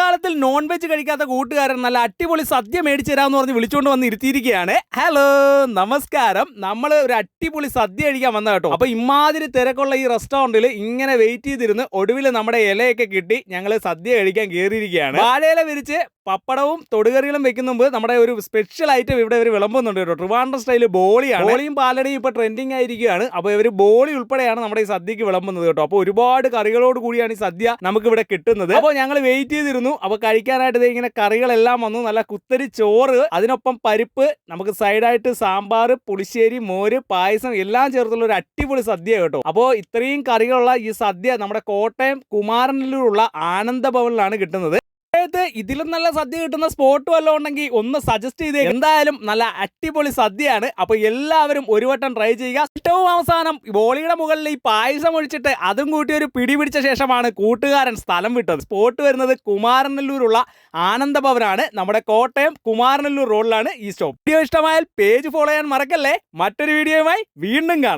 ഓണക്കാലത്തിൽ non veg കഴിക്കാത്ത കൂട്ടുകാരൻ നല്ല അടിപൊളി സദ്യ മേടിച്ചു തരാമെന്ന് പറഞ്ഞ് വിളിച്ചുകൊണ്ട് വന്ന് ഇരുത്തിയിരിക്കുകയാണ്. ഹലോ, നമസ്കാരം. നമ്മൾ ഒരു അടിപൊളി സദ്യ കഴിക്കാൻ വന്ന കേട്ടോ. അപ്പൊ ഇമാതിരി തിരക്കുള്ള ഈ റെസ്റ്റോറന്റിൽ ഇങ്ങനെ വെയിറ്റ് ചെയ്തിരുന്ന് ഒടുവിൽ നമ്മുടെ ഇലയൊക്കെ കിട്ടി ഞങ്ങൾ സദ്യ കഴിക്കാൻ കയറിയിരിക്കുകയാണ്. വാഴയില വിരിച്ച് പപ്പടവും തൊടുകറികളും വെക്കുന്ന മുമ്പ് നമ്മുടെ ഒരു സ്പെഷ്യൽ ഐറ്റം ഇവിടെ ഇവർ വിളമ്പുന്നുണ്ട് കേട്ടോ. ട്രിവാൻഡ്രം സ്റ്റൈല് ബോളിയാണ്. ബോളിയും പാലടയും ഇപ്പൊ ട്രെൻഡിങ് ആയിരിക്കുകയാണ്. അപ്പോൾ ഇവർ ബോളി ഉൾപ്പെടെയാണ് നമ്മുടെ ഈ സദ്യക്ക് വിളമ്പുന്നത് കേട്ടോ. അപ്പോൾ ഒരുപാട് കറികളോട് കൂടിയാണ് ഈ സദ്യ നമുക്ക് ഇവിടെ കിട്ടുന്നത്. അപ്പോൾ ഞങ്ങൾ വെയിറ്റ് ചെയ്തിരുന്നു. അപ്പോൾ കഴിക്കാനായിട്ട് ഇങ്ങനെ കറികളെല്ലാം വന്നു. നല്ല കുത്തരി ചോറ്, അതിനൊപ്പം പരിപ്പ്, നമുക്ക് സൈഡായിട്ട് സാമ്പാർ, പുളിശ്ശേരി, മോര്, പായസം എല്ലാം ചേർത്തുള്ള ഒരു അടിപൊളി സദ്യ കേട്ടോ. അപ്പോൾ ഇത്രയും കറികളുള്ള ഈ സദ്യ നമ്മുടെ കോട്ടയം കുമാരനല്ലൂരുള്ള ആനന്ദഭവനിലാണ് കിട്ടുന്നത്. ഇതിലും നല്ല സദ്യ കിട്ടുന്ന സ്പോട്ട് വല്ലതും ഉണ്ടെങ്കിൽ ഒന്ന് സജസ്റ്റ് ചെയ്തേ. എന്തായാലും നല്ല അടിപൊളി സദ്യയാണ്. അപ്പൊ എല്ലാവരും ഒരു വട്ടം ട്രൈ ചെയ്യുക. ഏറ്റവും അവസാനം ബോളിയുടെ മുകളിൽ ഈ പായസം ഒഴിച്ചിട്ട് അതും കൂട്ടി ഒരു പിടി പിടിച്ച ശേഷമാണ് കൂട്ടുകാരൻ സ്ഥലം വിട്ടത്. സ്പോട്ട് വരുന്നത് കുമാരനല്ലൂരുള്ള ആനന്ദഭവനാണ്. നമ്മുടെ കോട്ടയം കുമാരനല്ലൂർ റോഡിലാണ് ഈ സ്റ്റോപ്പ്. വീഡിയോ ഇഷ്ടമായാൽ പേജ് ഫോളോ ചെയ്യാൻ മറക്കല്ലേ. മറ്റൊരു വീഡിയോയുമായി വീണ്ടും കാണാം.